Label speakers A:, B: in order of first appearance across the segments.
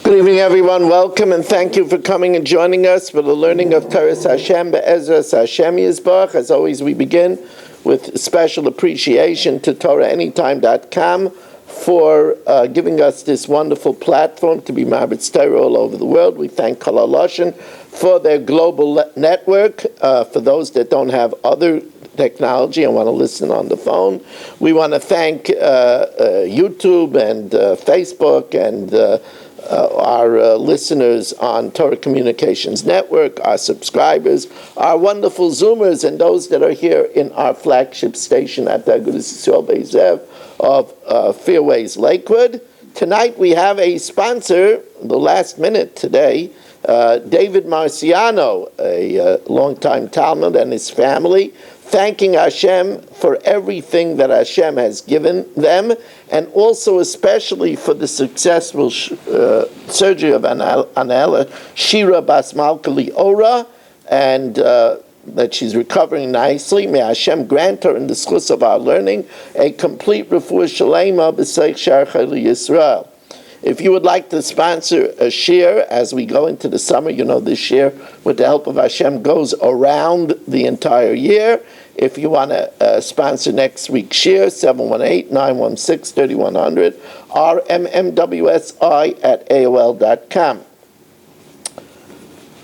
A: Good evening, everyone. Welcome and thank you for coming and joining us for the learning of Torah Hashem Be'ezras Hashem Yisbarach. As always, we begin with special appreciation to TorahAnytime.com for giving us this wonderful platform to be Marbitz Torah all over the world. We thank Bhaloscha for their global network. For those that don't have other technology and want to listen on the phone, we want to thank YouTube and Facebook and our listeners on Torah Communications Network, our subscribers, our wonderful Zoomers, and those that are here in our flagship station at the Agudas Yisroel of Fairways, Lakewood. Tonight we have a sponsor, the last minute today, David Marciano, a longtime Talmud, and his family, thanking Hashem for everything that Hashem has given them, and also especially for the successful surgery of Anela Shira Bas Malka Liora, and that she's recovering nicely. May Hashem grant her in the schus of our learning a complete refuah shalema b'seich sharcha Yisroel. If you would like to sponsor a shiur as we go into the summer, you know this shiur, with the help of Hashem, goes around the entire year. If you want to sponsor next week's shiur, 718-916-3100, rmmwsi@aol.com.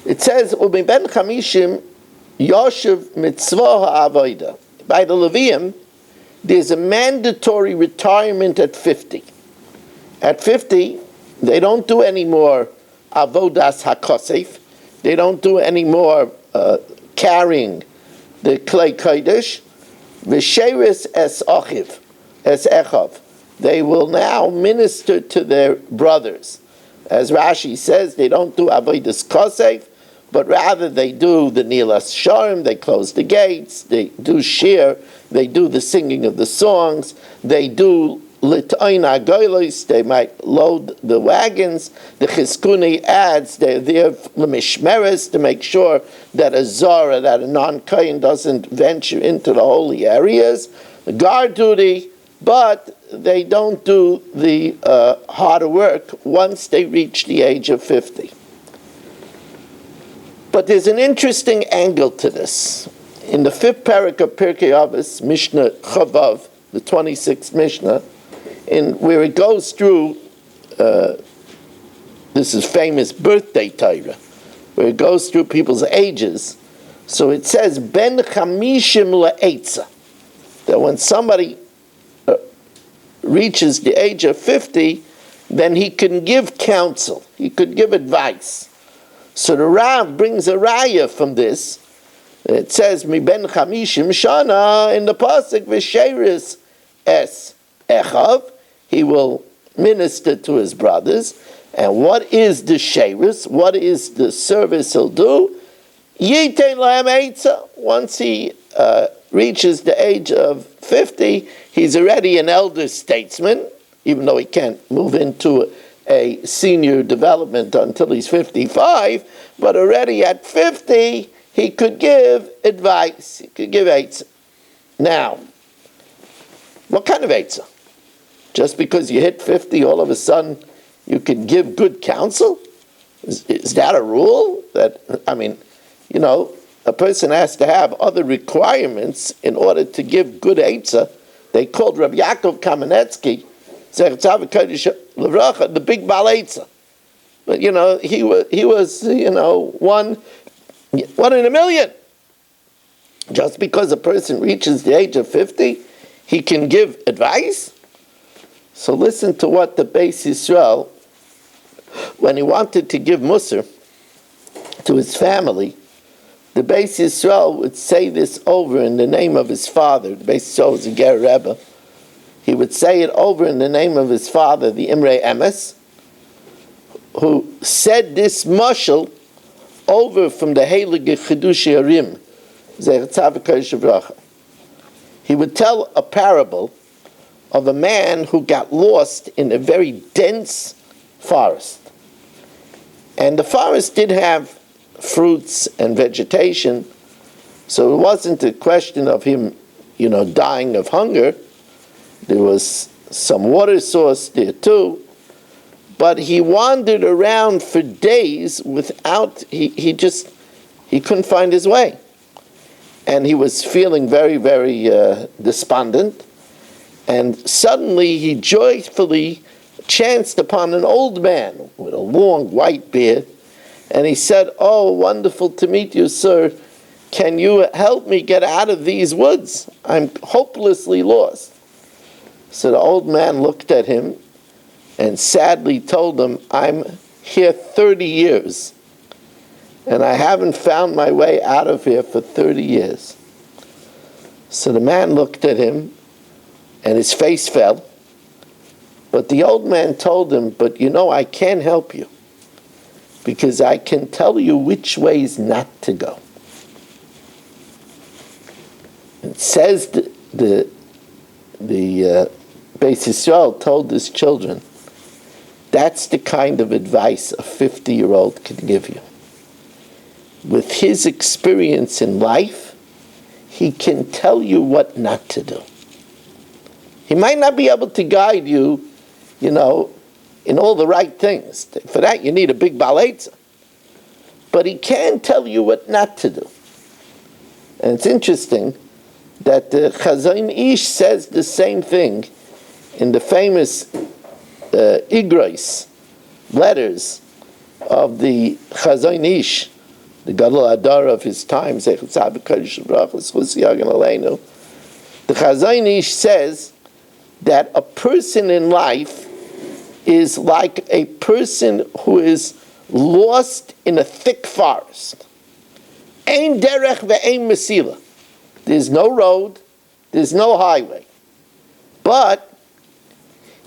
A: It says, "U'ben chamishim yoshev mitzvah ha'avoda." By the Levium, there's a mandatory retirement at 50. At 50, they don't do any more avodas hakosef. They don't do any more carrying the klei kodesh. V'sheris es echav. They will now minister to their brothers. As Rashi says, they don't do avodas kosef, but rather they do the nilas sharim. They close the gates. They do shiur. They do the singing of the songs. They do Lit'oina goylos, they might load the wagons. The Chizkuni adds they're there l'mishmeres to make sure that a zara, that a non-kohen doesn't venture into the holy areas. Guard duty, but they don't do the harder work once they reach the age of 50. But there's an interesting angle to this. In the 5th parak of Pirkei Avos, Mishnah Chavav, the 26th Mishnah, where it goes through, this is famous birthday Torah, where it goes through people's ages. So it says, Ben chamishim le'etza, that when somebody reaches the age of 50, then he can give counsel, he could give advice. So the Rav brings a raya from this. It says, Mi ben chamishim shana, in the pasuk, v'sheris es echav, he will minister to his brothers. And what is the sheirus? What is the service he'll do? Yitein lahem eitzah. Once he reaches the age of 50, he's already an elder statesman, even though he can't move into a senior development until he's 55, but already at 50, he could give advice. He could give eitzah. Now, what kind of eitzah? Just because you hit 50, all of a sudden you can give good counsel? Is that a rule? That, I mean, you know, a person has to have other requirements in order to give good eitzah. They called Rabbi Yaakov Kamenetsky, the big Baal eitzah. But, you know, he was, you know, one in a million. Just because a person reaches the age of 50, he can give advice? So listen to what the Beis Yisroel, when he wanted to give Musar to his family, the Beis Yisroel would say this over in the name of his father. The Beis Yisroel was a Ger Rebbe. He would say it over in the name of his father, the Imrei Emes, who said this mashal over from the Heilige Chidushei Arim, Zecher Tzavik Kodesh Uvracha. He would tell a parable of a man who got lost in a very dense forest. And the forest did have fruits and vegetation, so it wasn't a question of him, you know, dying of hunger. There was some water source there too, but he wandered around for days without, he couldn't find his way. And he was feeling very, very despondent. And suddenly he joyfully chanced upon an old man with a long white beard. And he said, "Oh, wonderful to meet you, sir. Can you help me get out of these woods? I'm hopelessly lost." So the old man looked at him and sadly told him, "I'm here 30 years, and I haven't found my way out of here for 30 years. So the man looked at him, and his face fell. But the old man told him, "But you know, I can't help you, because I can tell you which ways not to go." It says the Beis Yisroel told his children, that's the kind of advice a 50-year-old can give you. With his experience in life, he can tell you what not to do. He might not be able to guide you, in all the right things. For that, you need a big Balaitza. But he can tell you what not to do. And it's interesting that the Chazon Ish says the same thing in the famous Igros letters of the Chazon Ish, the Gadol Adar of his time. The Chazon Ish says that a person in life is like a person who is lost in a thick forest. Ein derech ve'ein mesila. There's no road, there's no highway. But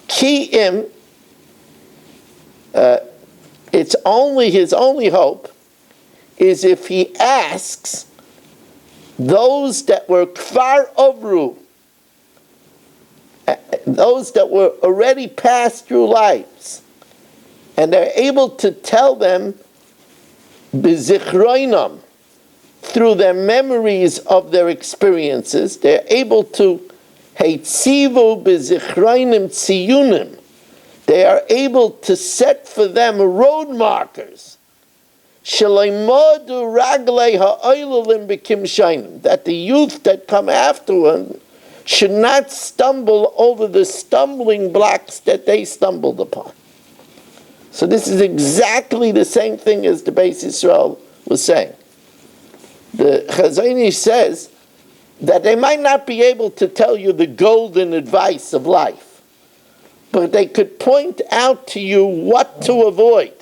A: his only hope is if he asks those that were kfar ovru, those that were already passed through lives, and they're able to tell them b'zichroinam, through their memories of their experiences, they're able to heitzivu b'zichroinim tziyunim. They are able to set for them road markers. Sheleimodu raglei ha'oilulim b'kim shainim, that the youth that come afterward should not stumble over the stumbling blocks that they stumbled upon. So this is exactly the same thing as the Beis Yisroel was saying. The Chazon Ish says that they might not be able to tell you the golden advice of life, but they could point out to you what to avoid.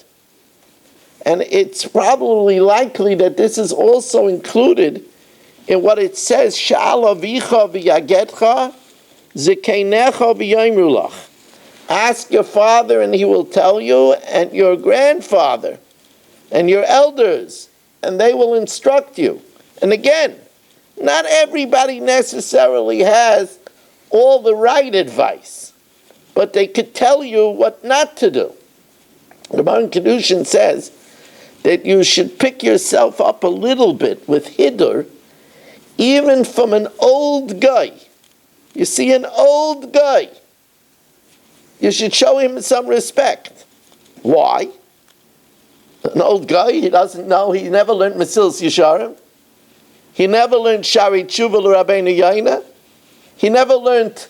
A: And it's probably likely that this is also included in what it says, Sha'al avicha v'yagetcha, zekeinecha v'yomru lach. Ask your father and he will tell you, and your grandfather, and your elders, and they will instruct you. And again, not everybody necessarily has all the right advice, but they could tell you what not to do. The Gemara Kedushin says that you should pick yourself up a little bit with hidur, even from an old guy. You see an old guy, you should show him some respect. Why? An old guy, he doesn't know, he never learned Mesilas Yesharim. He never learned Shari Tshuva l'Rabbeinu Yaina. He never learned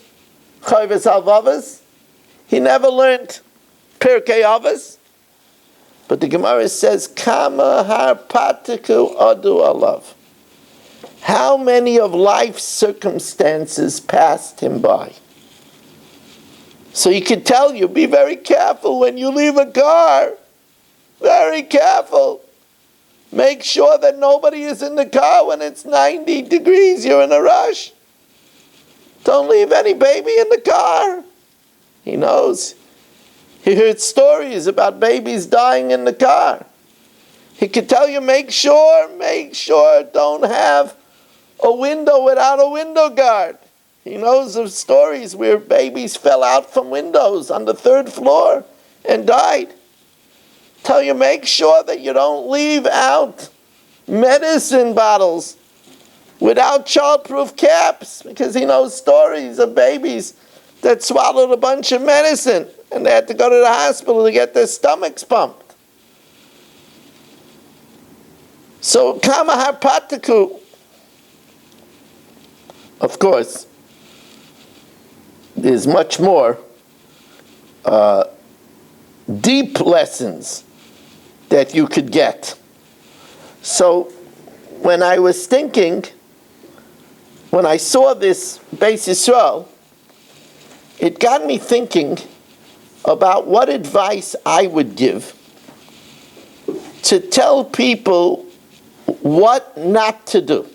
A: Chayvus Halvavas. He never learned Pirkei Avos. But the Gemara says, Kama harpatiku adu alav. How many of life's circumstances passed him by? So he could tell you, be very careful when you leave a car. Very careful. Make sure that nobody is in the car when it's 90 degrees. You're in a rush. Don't leave any baby in the car. He knows. He heard stories about babies dying in the car. He could tell you, make sure, don't have a window without a window guard. He knows of stories where babies fell out from windows on the 3rd floor and died. Tell you, make sure that you don't leave out medicine bottles without childproof caps, because he knows stories of babies that swallowed a bunch of medicine and they had to go to the hospital to get their stomachs pumped. So Kama Harpatiku, of course, there's much more deep lessons that you could get. So when I was thinking, when I saw this Beis Yisroel, it got me thinking about what advice I would give to tell people what not to do,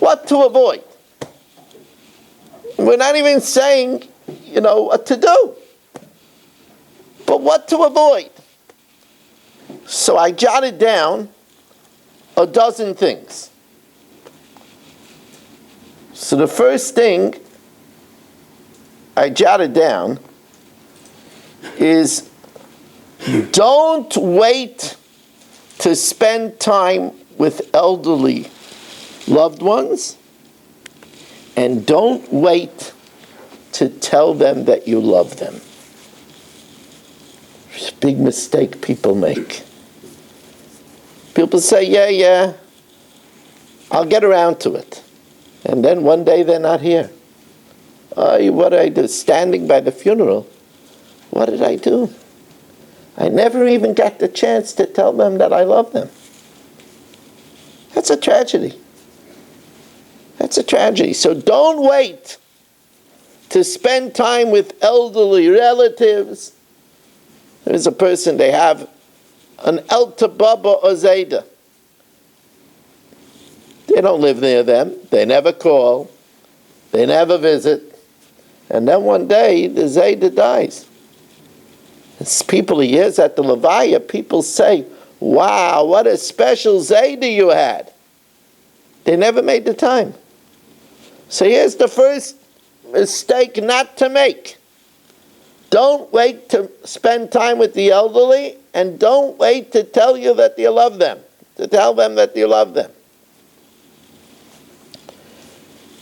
A: what to avoid. We're not even saying, what to do, but what to avoid. So I jotted down a dozen things. So the first thing I jotted down is, don't wait to spend time with elderly loved ones, and don't wait to tell them that you love them. It's a big mistake people make. People say, yeah, I'll get around to it. And then one day they're not here. What did I do? Standing by the funeral. What did I do? I never even got the chance to tell them that I love them. That's a tragedy. That's a tragedy. So don't wait to spend time with elderly relatives. There's a person, they have an Elta Baba or Zayda. They don't live near them. They never call. They never visit. And then one day, the Zayda dies. It's people he hears at the Levaya, people say, wow, what a special Zayda you had. They never made the time. So here's the first mistake not to make. Don't wait to spend time with the elderly, and don't wait to tell you that you love them, to tell them that you love them.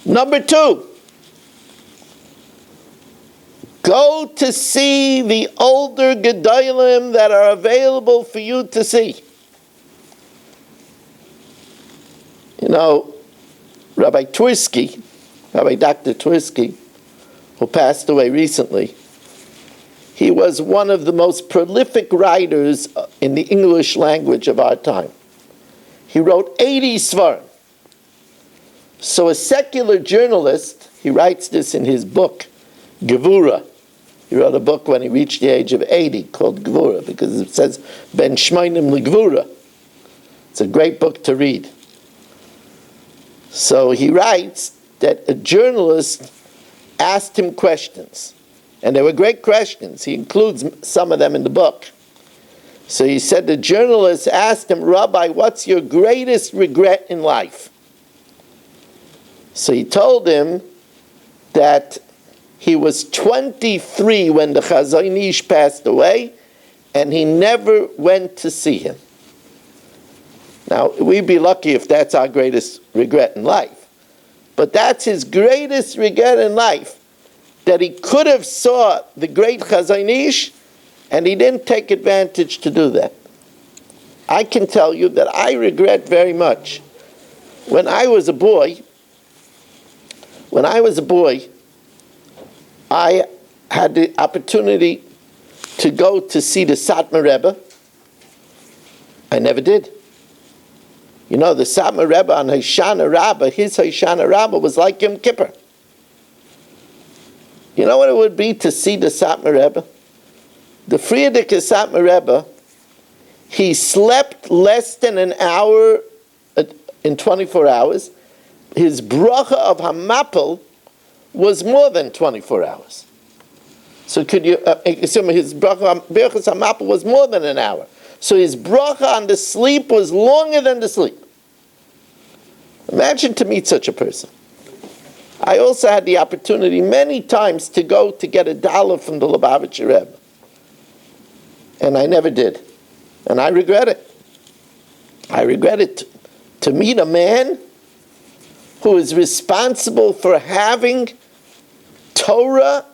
A: Number 2, go to see the older Gedolim that are available for you to see. Rabbi Dr. Tversky, who passed away recently, he was one of the most prolific writers in the English language of our time. He wrote 80 svarim. So a secular journalist, he writes this in his book, Gevura. He wrote a book when he reached the age of 80 called Gevura, because it says, Ben Shmeinim Legvura. It's a great book to read. So he writes that a journalist asked him questions. And they were great questions. He includes some of them in the book. So he said the journalist asked him, Rabbi, what's your greatest regret in life? So he told him that he was 23 when the Chazon Ish passed away, and he never went to see him. Now, we'd be lucky if that's our greatest regret in life. But that's his greatest regret in life, that he could have saw the great Chazon Ish, and he didn't take advantage to do that. I can tell you that I regret very much. When I was a boy, I had the opportunity to go to see the Satmar Rebbe. I never did. The Satmar Rebbe on Hoshana Rabbah, his Hoshana Rabbah was like Yom Kippur. You know what it would be to see the Satmar Rebbe? The Frierdiker Satmar Rebbe, he slept less than an hour in 24 hours. His bracha of Hamapel was more than 24 hours. So could you assume his bracha of Hamapel was more than an hour? So his bracha on the sleep was longer than the sleep. Imagine to meet such a person. I also had the opportunity many times to go to get a dollar from the Lubavitcher Rebbe. And I never did. And I regret it. I regret it to meet a man who is responsible for having Torah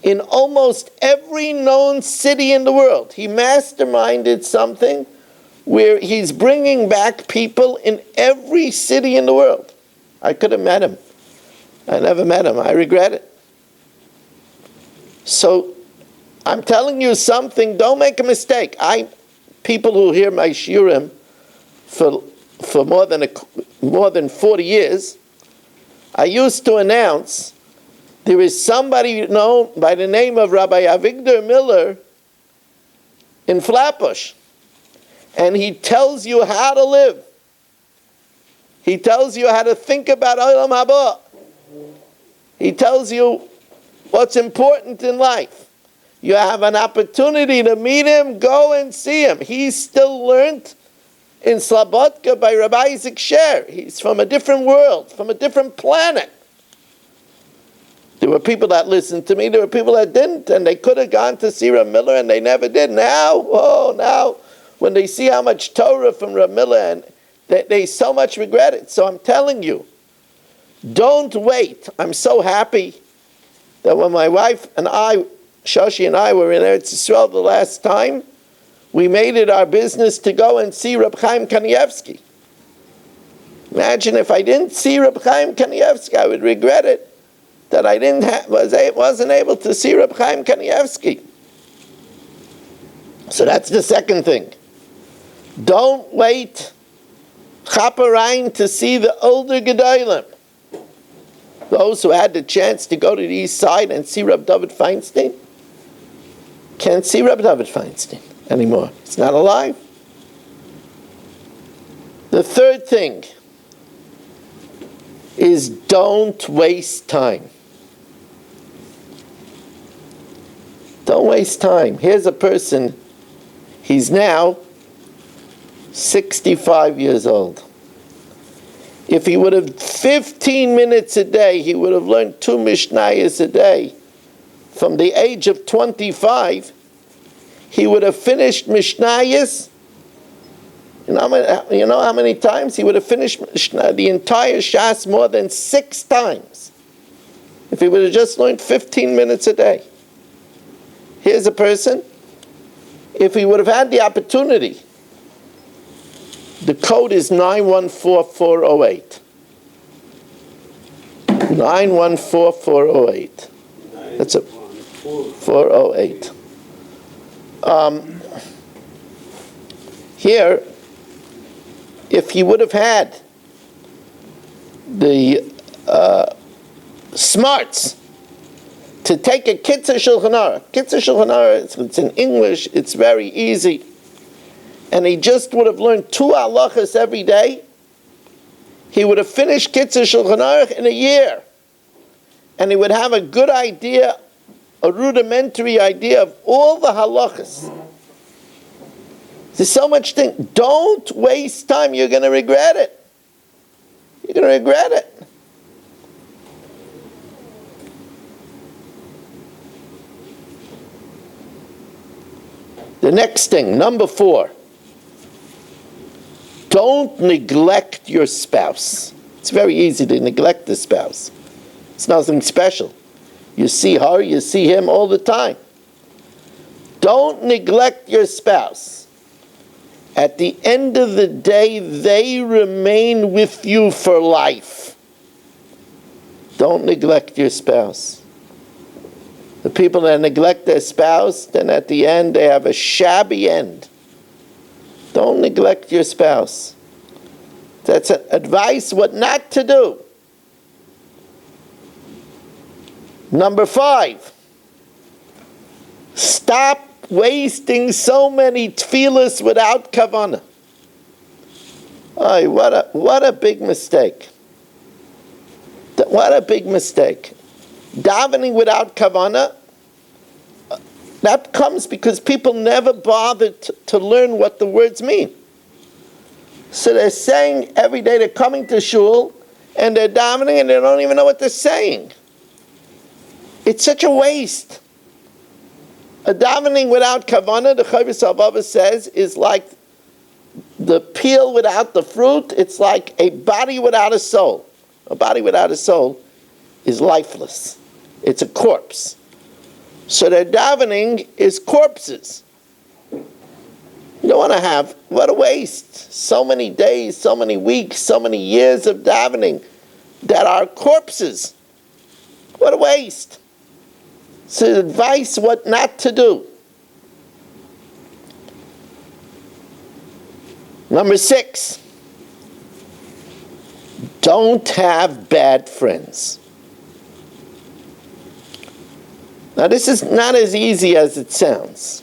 A: in almost every known city in the world. He masterminded something where he's bringing back people in every city in the world. I could have met him. I never met him. I regret it. So I'm telling you something. Don't make a mistake. People who hear my shiurim for more than 40 years, I used to announce there is somebody known by the name of Rabbi Avigdor Miller in Flatbush, and he tells you how to live. He tells you how to think about Olam Haba. He tells you what's important in life. You have an opportunity to meet him, go and see him. He's still learned in Slobodka by Rabbi Isaac Sher. He's from a different world, from a different planet. There were people that listened to me, there were people that didn't, and they could have gone to see Rav Miller and they never did. Now, when they see how much Torah from Rav Miller, and they so much regret it. So I'm telling you, don't wait. I'm so happy that when my wife and I, Shoshi and I, were in Eretz Yisrael the last time, we made it our business to go and see Reb Chaim Kanievsky. Imagine if I didn't see Reb Chaim Kanievsky, I would regret it that I wasn't able to see Reb Chaim Kanievsky. So that's the second thing. Don't wait chaperein to see the older Gedolim. Those who had the chance to go to the east side and see Reb David Feinstein can't see Reb David Feinstein anymore. He's not alive. The third thing is don't waste time. Don't waste time. Here's a person, he's now 65 years old. If he would have 15 minutes a day, he would have learned 2 Mishnayos a day. From the age of 25, he would have finished Mishnayos. You know how many times? He would have finished the entire Shas more than 6 times. If he would have just learned 15 minutes a day. Here's a person, if he would have had the opportunity, the code is 914408. 914408. That's a 408. Here, if he would have had the smarts to take a Kitzur Shulchan Aruch. Kitzur Shulchan Aruch, it's in English, it's very easy. And he just would have learned 2 halachas every day. He would have finished Kitzur Shulchan Aruch in a year. And he would have a good idea, a rudimentary idea of all the halachas. There's so much thing. Don't waste time. You're going to regret it. You're going to regret it. The next thing, number 4. Don't neglect your spouse. It's very easy to neglect the spouse. It's nothing special. You see her, you see him all the time. Don't neglect your spouse. At the end of the day, they remain with you for life. Don't neglect your spouse. The people that neglect their spouse, then at the end they have a shabby end. Don't neglect your spouse. That's advice what not to do. Number 5. Stop wasting so many tefillas without kavanah. Oh, what a big mistake. What a big mistake. Davening without kavanah, that comes because people never bothered to learn what the words mean. So they're saying every day, they're coming to shul, and they're davening, and they don't even know what they're saying. It's such a waste. A davening without kavanah, the Chavis Ababa says, is like the peel without the fruit. It's like a body without a soul. A body without a soul is lifeless. It's a corpse. So their davening is corpses. You don't want to have, what a waste. So many days, so many weeks, so many years of davening that are corpses. What a waste. So advice what not to do. Number 6, don't have bad friends. Now this is not as easy as it sounds,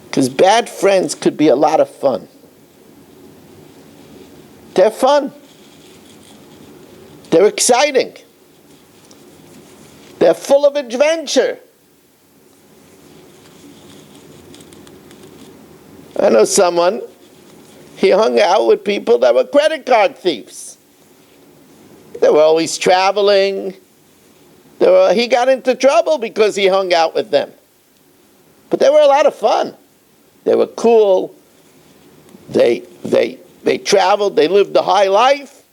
A: because bad friends could be a lot of fun. They're fun. They're exciting. They're full of adventure. I know someone, he hung out with people that were credit card thieves. They were always traveling. He got into trouble because he hung out with them. But they were a lot of fun. They were cool. They traveled. They lived a high life.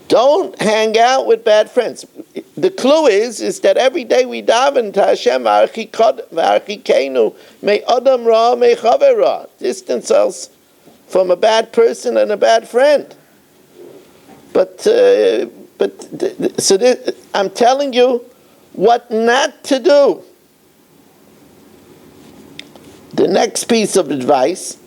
A: Don't hang out with bad friends. The clue is that every day we daven to Hashem, v'archikeinu me adam ra me chaver ra. Distance us from a bad person and a bad friend. I'm telling you what not to do. The next piece of advice,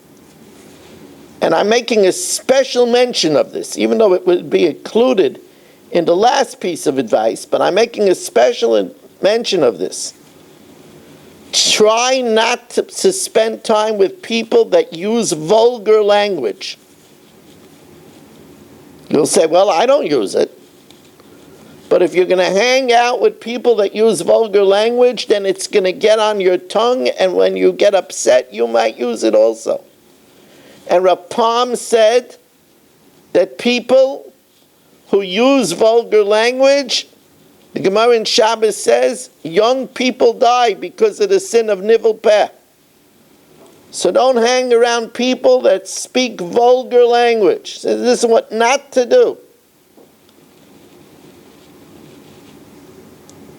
A: and I'm making a special mention of this, even though it would be included in the last piece of advice, but I'm making a special mention of this. Try not to spend time with people that use vulgar language. You'll say, well, I don't use it. But if you're going to hang out with people that use vulgar language, then it's going to get on your tongue, and when you get upset, you might use it also. And Rapam said that people who use vulgar language, the Gemara in Shabbos says, young people die because of the sin of nivel peh. So don't hang around people that speak vulgar language. So this is what not to do.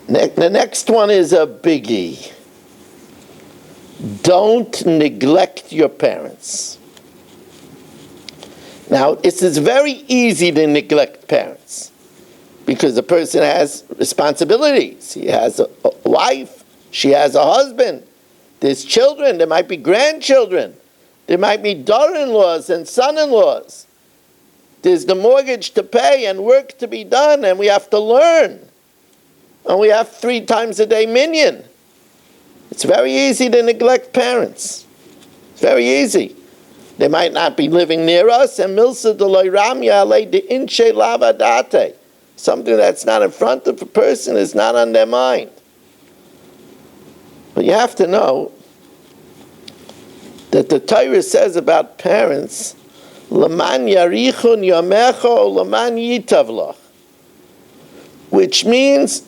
A: The next one is a biggie. Don't neglect your parents. Now, it is very easy to neglect parents because the person has responsibilities. He has a wife, she has a husband, there's children, there might be grandchildren, there might be daughter-in-laws and son-in-laws. There's the mortgage to pay and work to be done, and we have to learn. And we have 3 times a day minyan. It's very easy to neglect parents. It's very easy. They might not be living near us, and milsa de loiramya ale de inche lavadate. Something that's not in front of a person is not on their mind. But you have to know that the Torah says about parents, Laman yarichun yamecho laman yitavlach, which means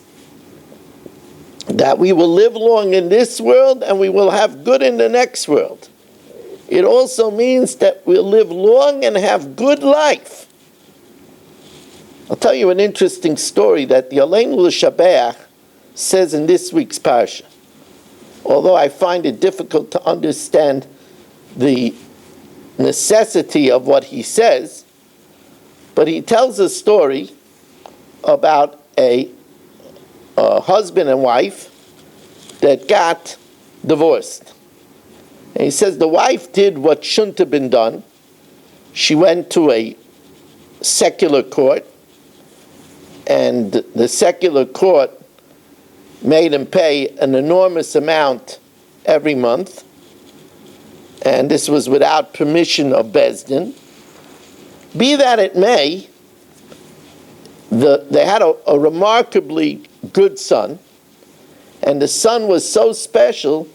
A: that we will live long in this world and we will have good in the next world. It also means that we'll live long and have good life. I'll tell you an interesting story that the Aleinu L'Shabeach says in this week's Parsha. Although I find it difficult to understand the necessity of what he says, but he tells a story about a husband and wife that got divorced. And he says the wife did what shouldn't have been done. She went to a secular court, and the secular court made him pay an enormous amount every month, and this was without permission of Bezdin. Be that it may, they had a remarkably good son, and the son was so special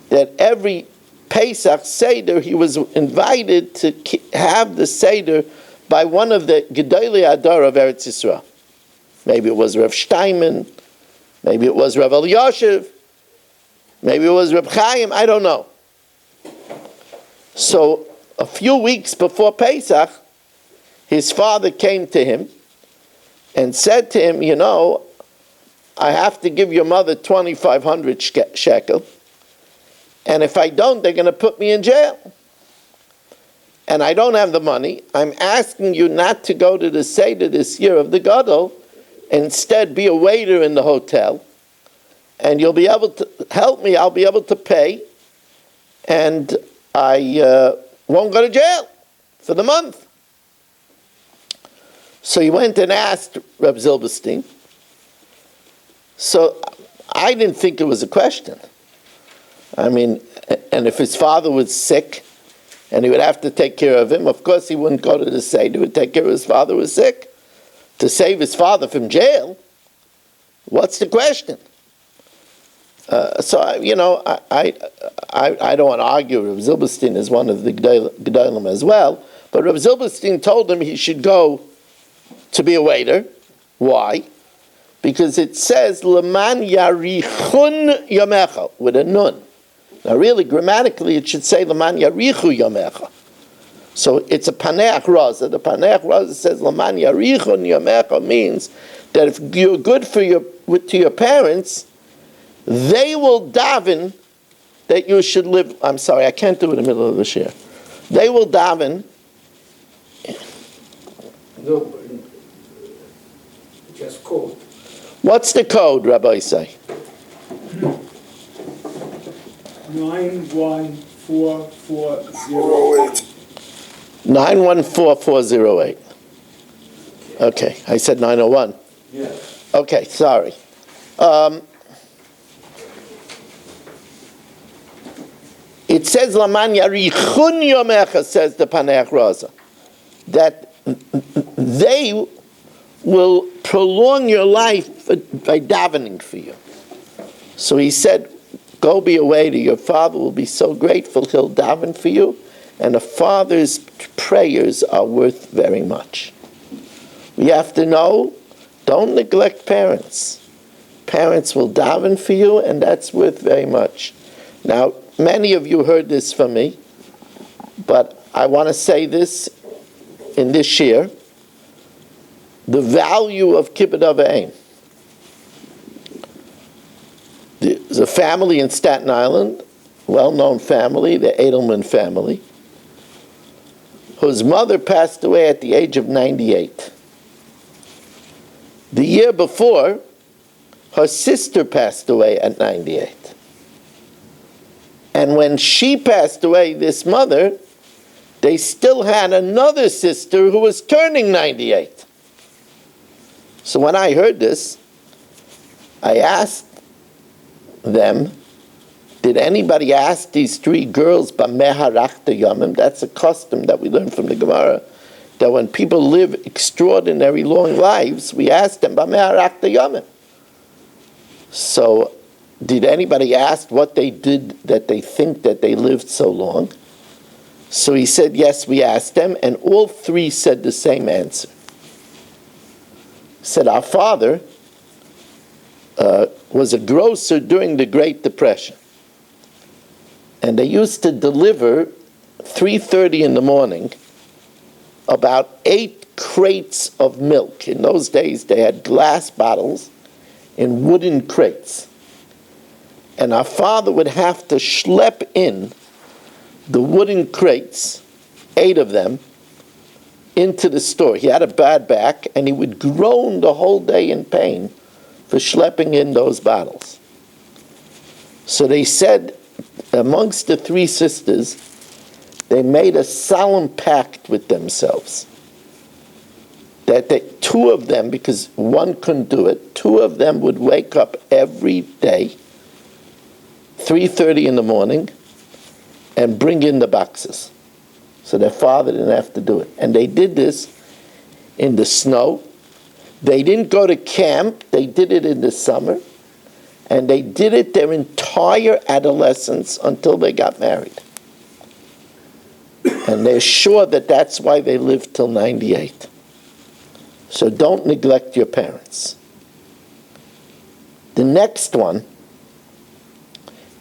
A: that every Pesach Seder he was invited to have the Seder by one of the Gedolei Adar of Eretz Yisrael. Maybe it was Rav Steinman, maybe it was Rav Elyashiv, maybe it was Rav Chaim, I don't know. So a few weeks before Pesach, his father came to him and said to him, you know, I have to give your mother 2,500 shekel, and if I don't, they're going to put me in jail. And I don't have the money. I'm asking you not to go to the Seder this year of the Gadol, instead be a waiter in the hotel, and you'll be able to help me. I'll be able to pay, and I won't go to jail for the month. So he went and asked Reb Zilberstein. So I didn't think it was a question. I mean, and if his father was sick and he would have to take care of him, of course he wouldn't go to the Seder. He would take care of his father who was sick. To save his father from jail, what's the question? So, I don't want to argue. Reb Zilberstein is one of the Gedolim as well. But Reb Zilberstein told him he should go to be a waiter. Why? Because it says, Leman yarichun yamecha, with a nun. Now really, grammatically, it should say, Leman yarichu yamecha. So it's a paneach raza. The paneach raza says, Leman yarichun yamecha, means that if you're good to your parents, they will daven that you should live. I'm sorry, I can't do it in the middle of the shir. They will daven.
B: No, just code.
A: What's the code, Rabbi say?
B: 914408.
A: 914408. Okay, I said 901.
B: Yeah.
A: Okay, sorry. It says Laman Yarichun Yomecha, says the Paneach Raza, that they will prolong your life by davening for you. So he said, go be a waiter. Your father will be so grateful he'll daven for you, and a father's prayers are worth very much. We have to know, don't neglect parents. Parents will daven for you, and that's worth very much. Now, many of you heard this from me, but I want to say this in this year. The value of Kibbutz Avayim. There's a family in Staten Island, well-known family, the Edelman family, whose mother passed away at the age of 98. The year before, her sister passed away at 98. And when she passed away, this mother, they still had another sister who was turning 98. So when I heard this, I asked them, did anybody ask these three girls, Bameh harachta yomim? That's a custom that we learn from the Gemara, that when people live extraordinary long lives, we ask them, Bameh harachta yomim. So did anybody ask what they did that they think that they lived so long? So he said, yes, we asked them, and all three said the same answer. Said, our father was a grocer during the Great Depression. And they used to deliver 3:30 in the morning about 8 crates of milk. In those days, they had glass bottles in wooden crates. And our father would have to schlep in the wooden crates, 8 of them, into the store. He had a bad back, and he would groan the whole day in pain for schlepping in those bottles. So they said, amongst the 3 sisters, they made a solemn pact with themselves that 2 of them, because one couldn't do it, 2 of them would wake up every day, 3:30 in the morning, and bring in the boxes. So their father didn't have to do it. And they did this in the snow. They didn't go to camp. They did it in the summer. And they did it their entire adolescence until they got married. And they're sure that that's why they lived till 98. So don't neglect your parents. The next one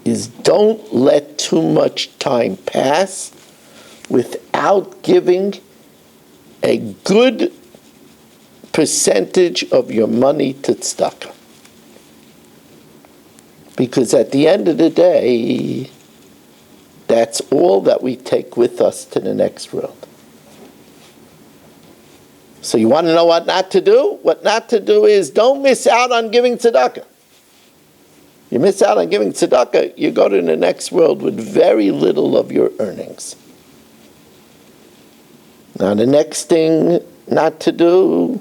A: is don't let too much time pass without giving a good percentage of your money to tzedakah. Because at the end of the day, that's all that we take with us to the next world. So you want to know what not to do? What not to do is don't miss out on giving tzedakah. You miss out on giving tzedakah, you go to the next world with very little of your earnings. Now the next thing not to do,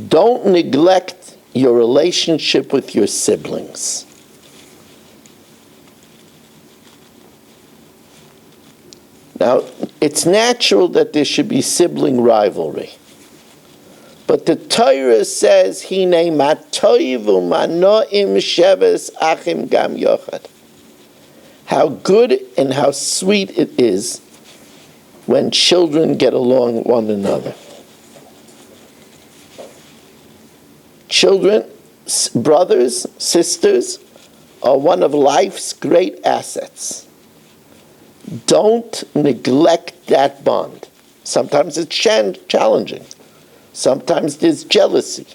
A: don't neglect your relationship with your siblings. Now, it's natural that there should be sibling rivalry. But the Torah says, Hine matoiv umanoim sheves achim gam yochad. How good and how sweet it is when children get along with one another. Children, brothers, sisters, are one of life's great assets. Don't neglect that bond. Sometimes it's challenging. Sometimes there's jealousy.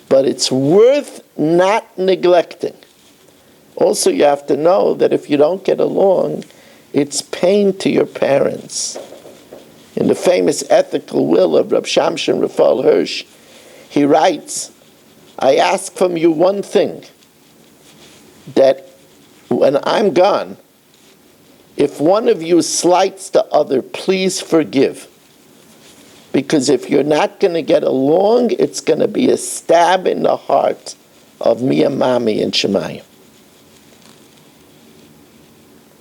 A: But it's worth not neglecting. Also, you have to know that if you don't get along, it's pain to your parents. In the famous ethical will of Rab Shamshon Raphael Hirsch, he writes, I ask from you one thing, that when I'm gone, if one of you slights the other, please forgive. Because if you're not going to get along, it's going to be a stab in the heart of me and Mami and Shemayim.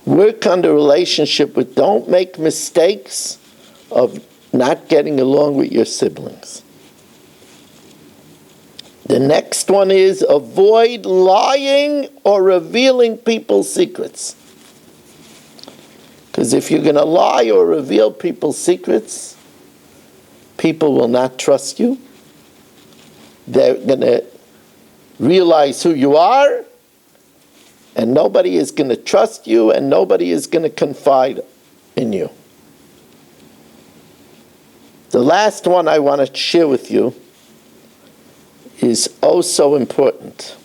A: Work on the relationship with, don't make mistakes of not getting along with your siblings. The next one is avoid lying or revealing people's secrets. Because if you're going to lie or reveal people's secrets, people will not trust you. They're going to realize who you are, and nobody is going to trust you, and nobody is going to confide in you. The last one I want to share with you is oh so important.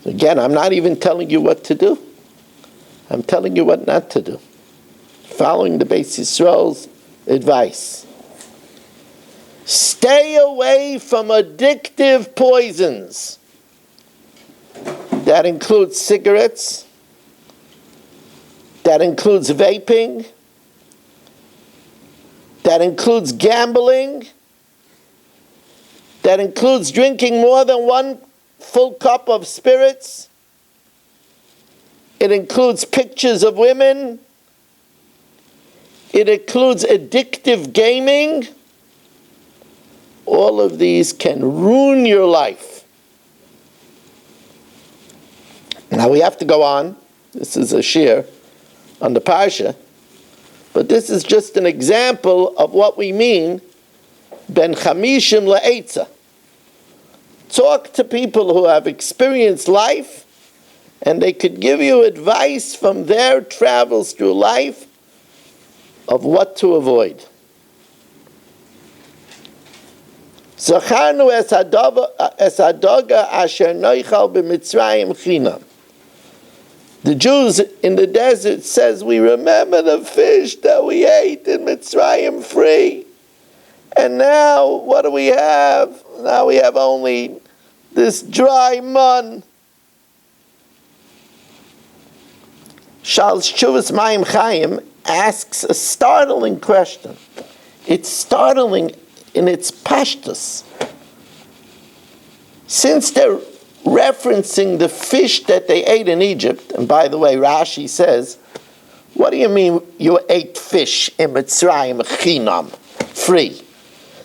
A: Again, I'm not even telling you what to do. I'm telling you what not to do. Following the Beis Yisrael's advice. Stay away from addictive poisons. That includes cigarettes. That includes vaping. That includes gambling. That includes drinking more than one full cup of spirits. It includes pictures of women. It includes addictive gaming. All of these can ruin your life. Now we have to go on. This is a shiur on the Parsha. But this is just an example of what we mean ben chamishim le'etza. Talk to people who have experienced life, and they could give you advice from their travels through life of what to avoid. Zacharnu es hadoga asher noichal b'Mitzrayim chinam. The Jews in the desert says, we remember the fish that we ate in Mitzrayim free. And now, what do we have? Now we have only this dry mun. Shal Shuvas Mayim Chaim asks a startling question. It's startling in its pashtus. Since they're referencing the fish that they ate in Egypt, and by the way, Rashi says, what do you mean you ate fish in Mitzrayim chinam, free?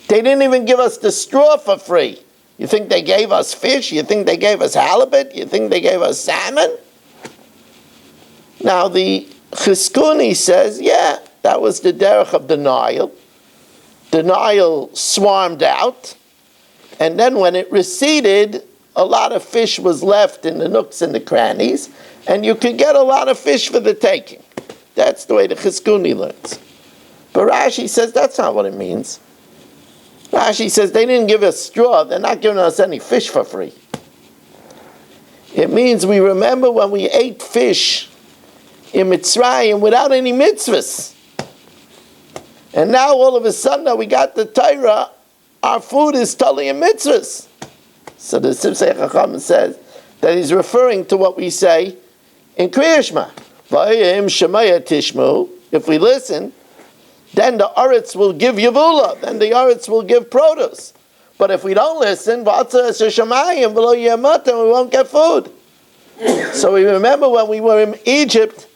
A: They didn't even give us the straw for free. You think they gave us fish? You think they gave us halibut? You think they gave us salmon? Now the Chizkuni says, yeah, that was the derech of the Nile. The Nile swarmed out, and then when it receded, a lot of fish was left in the nooks and the crannies, and you could get a lot of fish for the taking. That's the way the Chizkuni learns. But Rashi says that's not what it means. Rashi says they didn't give us straw, they're not giving us any fish for free. It means we remember when we ate fish in Mitzrayim without any mitzvahs. And now all of a sudden that we got the Torah, our food is totally in mitzvahs. So the Sifsei Chacham says that he's referring to what we say in Kriya Shema. V'ayim shemaya tishmu. If we listen, then the Aretz will give Yavula, then the Aretz will give produce. But if we don't listen, we won't get food. So we remember when we were in Egypt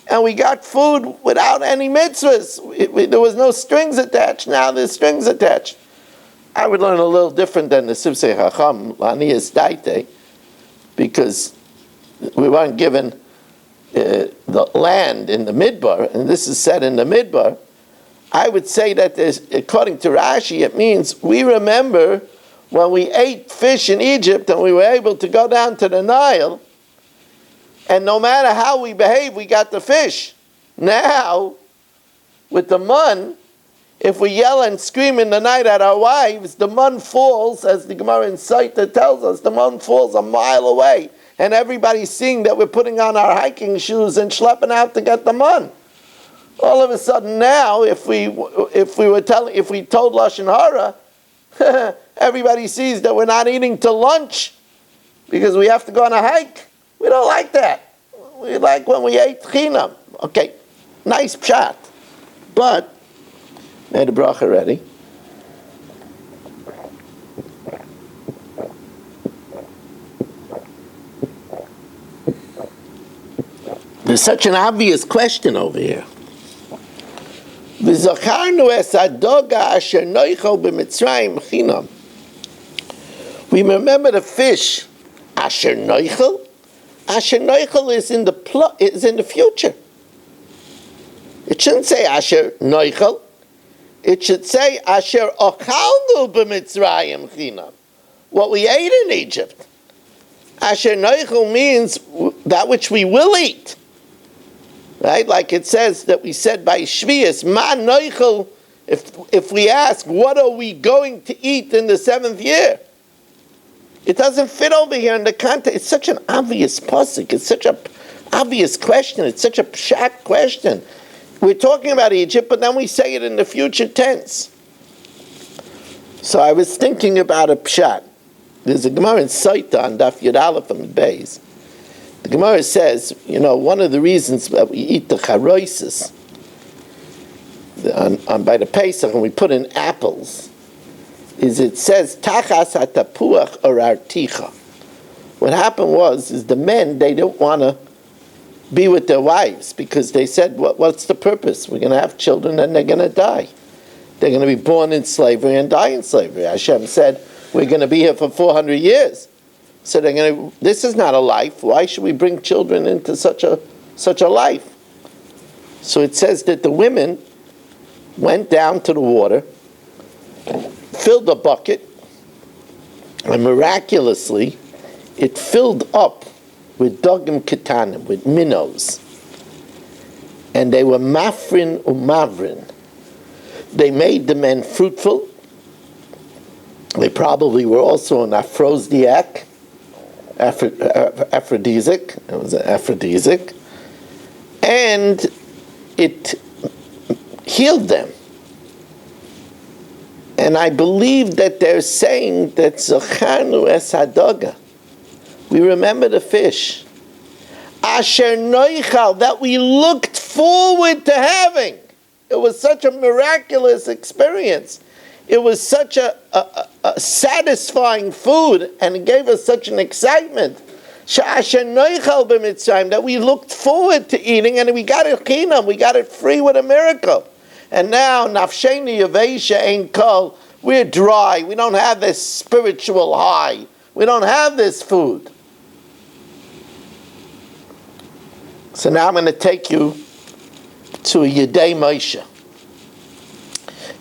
A: and we got food without any mitzvahs. There was no strings attached. Now there's strings attached. I would learn a little different than the Sifsei Chacham, Lanias Daite, because we weren't given the land in the Midbar, and this is said in the Midbar. I would say that according to Rashi, it means we remember when we ate fish in Egypt and we were able to go down to the Nile, and no matter how we behave, we got the fish. Now, with the mun, if we yell and scream in the night at our wives, the mun falls, as the Gemara in Saita tells us, the mun falls a mile away, and everybody's seeing that we're putting on our hiking shoes and schlepping out to get the mun. All of a sudden now, if we told Lashon Hara, everybody sees that we're not eating till lunch because we have to go on a hike. We don't like that. We like when we ate chinam. Okay, nice pshat. But, made a bracha ready. There's such an obvious question over here. We remember the fish. Asher noichel. Asher noichel is in the future. It shouldn't say Asher noichel. It should say Asher ochalnu b'Mitzrayim chinam. What we ate in Egypt. Asher noichel means that which we will eat. Right, like it says that we said by Shvius, Ma noichel. If we ask, what are we going to eat in the 7th year? It doesn't fit over here in the context. It's such an obvious pasuk. It's such an obvious question. It's such a pshat question. We're talking about Egypt, but then we say it in the future tense. So I was thinking about a pshat. There's a Gemara in Saita on Daf Yud Aleph from the Beis. The Gemara says, one of the reasons that we eat the charoises by the Pesach, and we put in apples, is it says, Tachas hatapuach or articha. What happened is the men, they didn't want to be with their wives, because they said, what's the purpose? We're going to have children and they're going to die. They're going to be born in slavery and die in slavery. Hashem said, we're going to be here for 400 years. So this is not a life. Why should we bring children into such a life? So it says that the women went down to the water, filled a bucket, and miraculously it filled up with dogim ketanim, with minnows. And they were mafrin umavrin. They made the men fruitful. They probably were also an aphrodisiac. Aphrodisiac. It was an aphrodisiac. And it healed them. And I believe that they're saying that Zacharnu es hadoga. We remember the fish. Asher noichal, that we looked forward to having. It was such a miraculous experience. It was such a satisfying food, and it gave us such an excitement. That we looked forward to eating, and we got it chinam, we got it free with a miracle. And now, nafsheni yavesha ain't kol, we're dry, we don't have this spiritual high, we don't have this food. So now I'm going to take you to Yedei Moshe.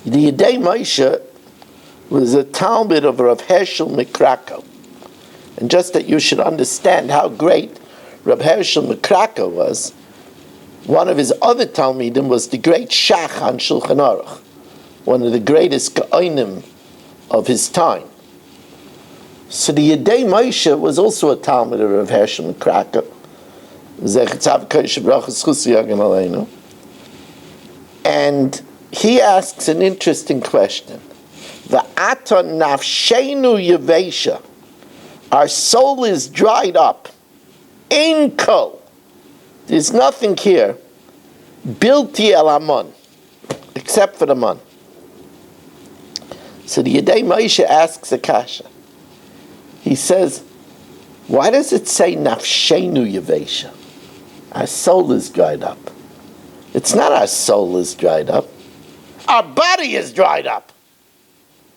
A: The Yedei Moshe was a Talmud of Rav Hershel Mikrakow. And just that you should understand how great Rav Hershel Mikrakow was, one of his other Talmidim was the great Shach on Shulchan Aruch, one of the greatest Geonim of his time. So the Yedei Moshe was also a Talmud of Rav Hershel Krakow. And he asks an interesting question. V'ata nafshenu yevesha. Our soul is dried up. Ein kol. There's nothing here. Bilti el amon. Except for the man. So the Yedei Moshe asks a kasha. He says, why does it say nafshenu yevesha? Our soul is dried up. It's not our soul is dried up. Our body is dried up.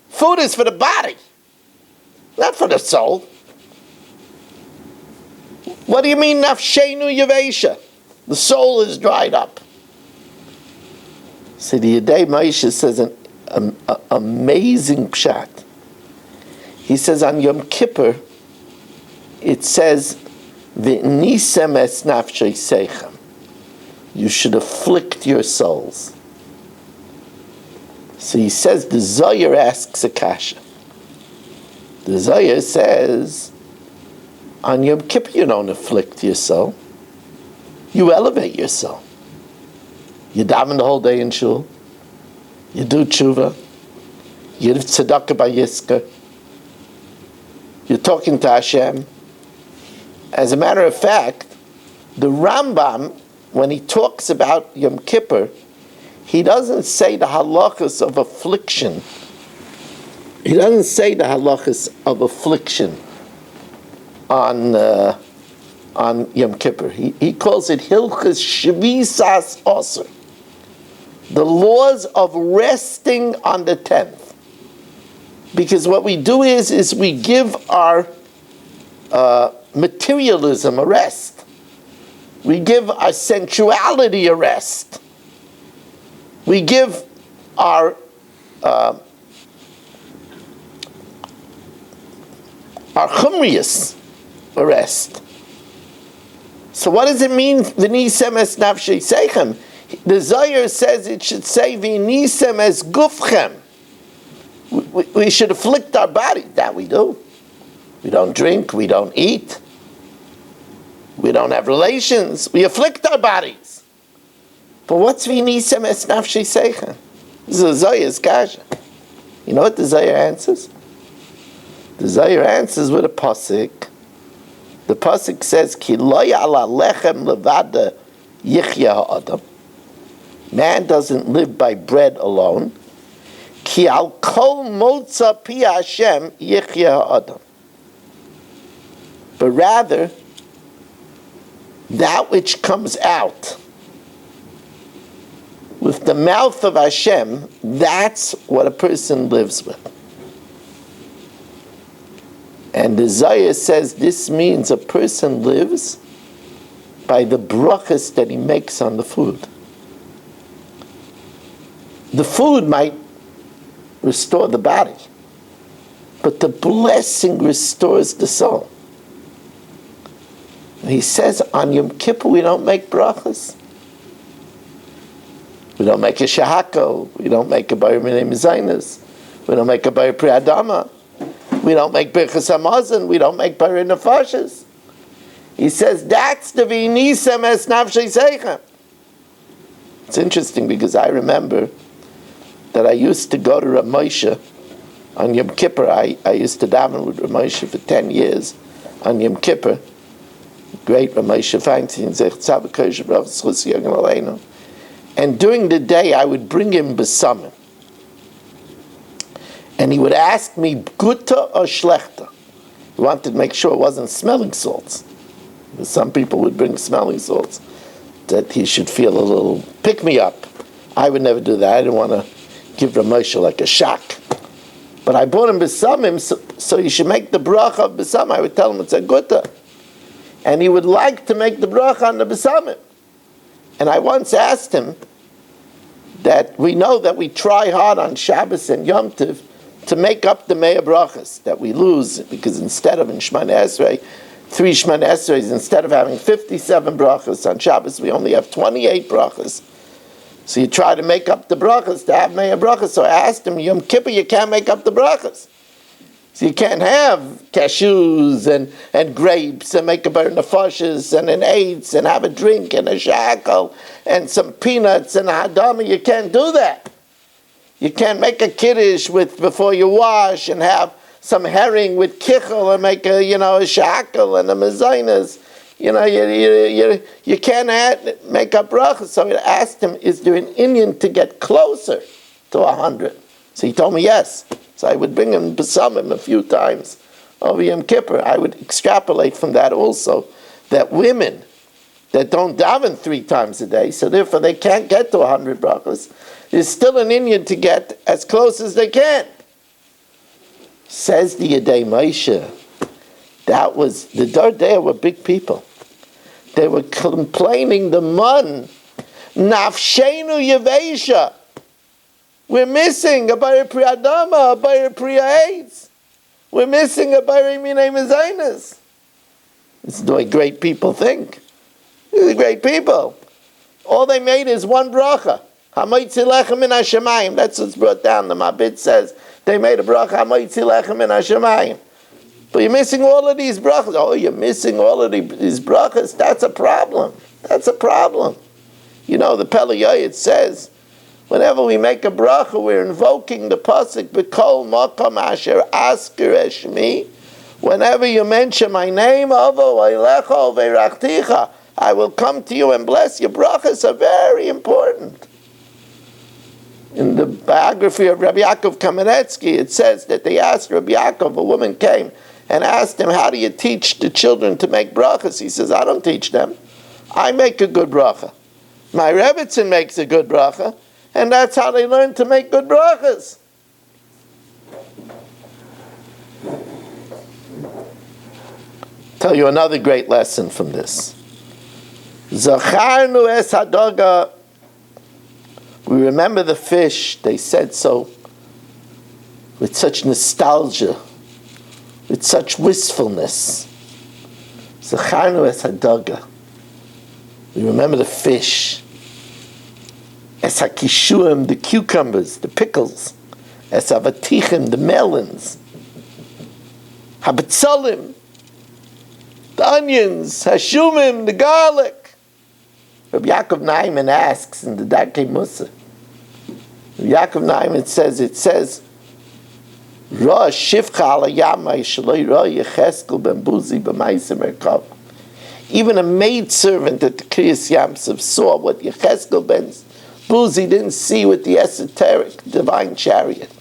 A: Food is for the body, not for the soul. What do you mean nafshenu yevesha? The soul is dried up. So the Yedei Moshe says an amazing pshat. He says on Yom Kippur, it says, "V'nisem es nafshei seichem." You should afflict your souls. So he says, the Zohar asks a kasha. The Zohar says, on Yom Kippur you don't afflict your soul. You elevate your soul. You daven the whole day in shul. You do tshuva. You do tzedakah by Yisker. You're talking to Hashem. As a matter of fact, the Rambam, when he talks about Yom Kippur, he doesn't say the halachas of affliction. He doesn't say the halachas of affliction on Yom Kippur. He calls it Hilchas Shvisas Osir. The laws of resting on the 10th. Because what we do is we give our materialism a rest. We give our sensuality a rest. We give our chumrius a rest. So what does it mean? V'nisem es nafshei seichem. The Zohar says it should say v'nisem es gufchem. We should afflict our body. That we do. We don't drink. We don't eat. We don't have relations. We afflict our bodies. But what's v'nisem es nafshei seichem? This is a Zohar's kasha. You know what the Zohar answers? The Zohar answers with a pasuk. The pasuk says, "Ki lo ya'ala lechem levada yichya ha'adam." Man doesn't live by bread alone. Ki al kol motza pi Hashem yichya ha'adam. But rather, that which comes out with the mouth of Hashem, that's what a person lives with. And the Zohar says this means a person lives by the brachas that he makes on the food. The food might restore the body, but the blessing restores the soul. He says on Yom Kippur we don't make brachas. We don't make a shahako. We don't make a bayir minei mezainis. We don't make a bayir pri adama. We don't make birchas hamazon. We don't make bayir nefashis. He says that's the v'nisem es nafshei seichem. It's interesting because I remember that I used to go to Rav Moshe on Yom Kippur. I used to daven with Rav Moshe for 10 years on Yom Kippur. Great Rav Moshe Feinstein, Zech Tzavah Kodesh Baruch Hu Yagam Aleinu. And during the day, I would bring him besamim. And he would ask me, gutta or schlechter? He wanted to make sure it wasn't smelling salts. Because some people would bring smelling salts, that he should feel a little pick-me-up. I would never do that. I didn't want to give Rav Moshe like a shock. But I bought him besamim, so you should make the bracha of besamim. I would tell him it's a gutta. And he would like to make the bracha on the besamim. And I once asked him that we know that we try hard on Shabbos and Yom Tov to make up the Mea Brachas that we lose, because instead of in Shemana Esrei, 3 Shemana Esreis, instead of having 57 brachas on Shabbos, we only have 28 brachas. So you try to make up the brachas to have mea brachas. So I asked him, Yom Kippur, you can't make up the brachas. So you can't have cashews and grapes and make a bar nefashis and an eitz and have a drink and a shackle and some peanuts and a hadama. You can't do that. You can't make a kiddush before you wash and have some herring with kichel and make a shackle and a mezainas. You can't make up brachas. So I asked him, is there an Indian to get closer to 100? So he told me yes. So I would bring him besamim a few times over Yom Kippur. I would extrapolate from that also that women that don't daven 3 times a day, so therefore they can't get to 100 brachas, is still an Indian to get as close as they can. Says the Yedei Moshe, that was, the Dardei were big people. They were complaining the man, nafshenu yevesha. We're missing a Bayir Priya Adama, a Bayir Priya AIDS. We're missing a Bayir Minei Mezainas. This is the way great people think. These are great people. All they made is one bracha. Hamoitzi lechem min hashemayim. That's what's brought down. The Mabit says they made a bracha. Hamoitzi lechem min hashemayim. But you're missing all of these brachas. Oh, you're missing all of these brachas. That's a problem. That's a problem. The Pele Yoyed says, whenever we make a bracha, we're invoking the pasuk b'kol makom asher asker eshmi. Whenever you mention my name, avo vaylecha ve'rachticha, I will come to you and bless you. Brachas are very important. In the biography of Rabbi Yaakov Kamenetsky, it says that they asked Rabbi Yaakov, a woman came and asked him, how do you teach the children to make brachas? He says, I don't teach them. I make a good bracha. My Rebbetzin makes a good bracha. And that's how they learn to make good brachas. Tell you another great lesson from this. Zacharnu es hadoga. We remember the fish. They said so with such nostalgia, with such wistfulness. Zacharnu es hadoga. We remember the fish. Es hakishuim, the cucumbers, the pickles. Es avatichim, the melons. Habetzalim, the onions. Hashumim, the garlic. Rabbi Yaakov Naiman asks in the Darkei Musa. Rabbi Yaakov Naiman says, Ra shivcha ala yamai shaloi ra yecheskel ben buzi b'maisem erkav. Even a maidservant at the Kriyas Yamsuf saw what Yecheskel ben Buzi didn't see with the esoteric divine chariot.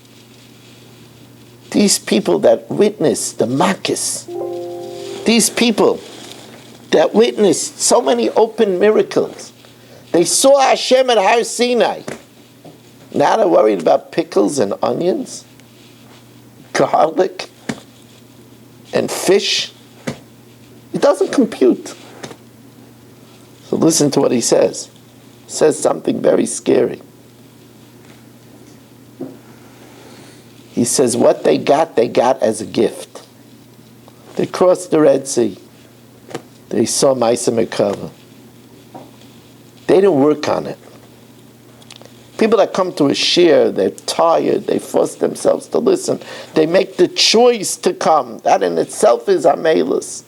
A: These people that witnessed the Makis, these people that witnessed so many open miracles, they saw Hashem at Har Sinai. Now they're worried about pickles and onions, garlic, and fish. It doesn't compute. So listen to what he says. Says something very scary. He says what they got as a gift. They crossed the Red Sea. They saw Maisa Merkava. They didn't work on it. People that come to a shiur, they're tired, they force themselves to listen. They make the choice to come. That in itself is amelus.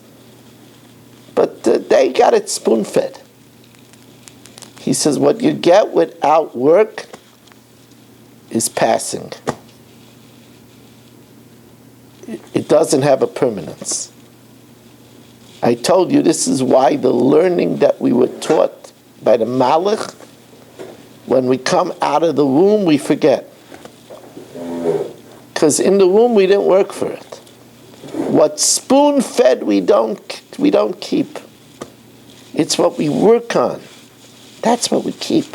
A: But they got it spoon-fed. He says, what you get without work is passing. It doesn't have a permanence. I told you this is why the learning that we were taught by the Malach, when we come out of the womb, we forget. Because in the womb, we didn't work for it. What spoon-fed we don't keep. It's what we work on. That's what we keep.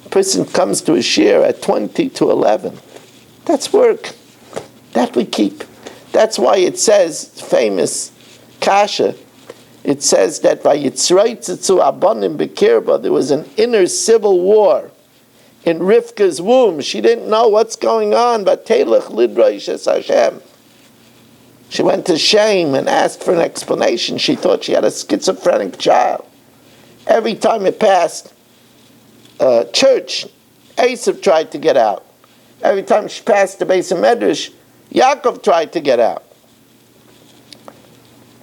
A: A person comes to a shiur at 20 to 11. That's work. That we keep. That's why it says, famous kasha, it says that by Yitzroitzetzu Abanim Bekirba, there was an inner civil war in Rivka's womb. She didn't know what's going on, but Telech Lidraish es Hashem. She went to Shem and asked for an explanation. She thought she had a schizophrenic child. Every time it passed, church, Esav tried to get out. Every time she passed the Beis Medrash, Yaakov tried to get out.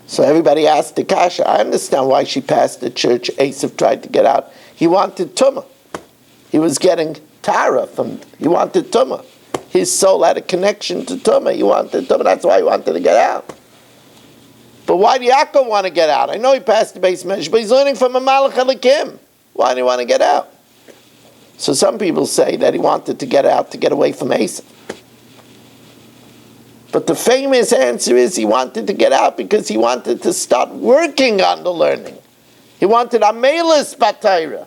A: So everybody asked the Kasha, I understand why she passed the church, Esav tried to get out. He wanted Tumah. He was getting Tara he wanted Tumah. His soul had a connection to Tumah. He wanted Tumah, that's why he wanted to get out. But why did Yaakov want to get out? I know he passed the Beis Medrash, but he's learning from a Malach Elikim. Why did he want to get out? So some people say that he wanted to get out to get away from Esav. But the famous answer is he wanted to get out because he wanted to start working on the learning. He wanted Amelis Batayra.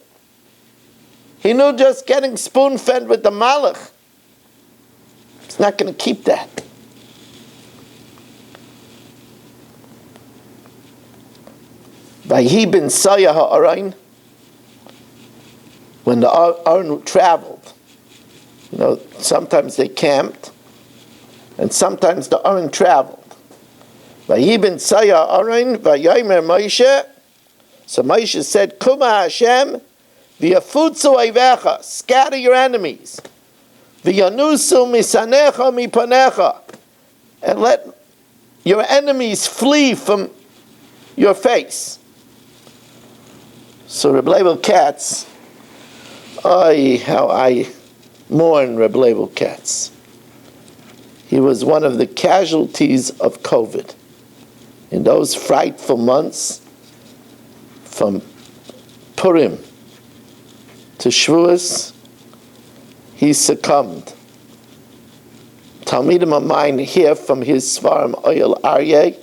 A: He knew just getting spoon-fed with the Malach, it's not going to keep that. Vayhi ben Saya ha'arain, when the Aron traveled, sometimes they camped, and sometimes the Aron traveled. Vayhi ben Saya ha'arain, vayomer Moshe, so Moshe said, Kuma Hashem, v'yafutzu oivecha, scatter your enemies, v'yanusu misanecha mipanecha, and let your enemies flee from your face. So Reb Leibel Katz, how I mourn Reb Leibel Katz. He was one of the casualties of COVID. In those frightful months, from Purim to Shavuos, he succumbed. Talmidim of mine hear from his Svarim Oyel Aryeh,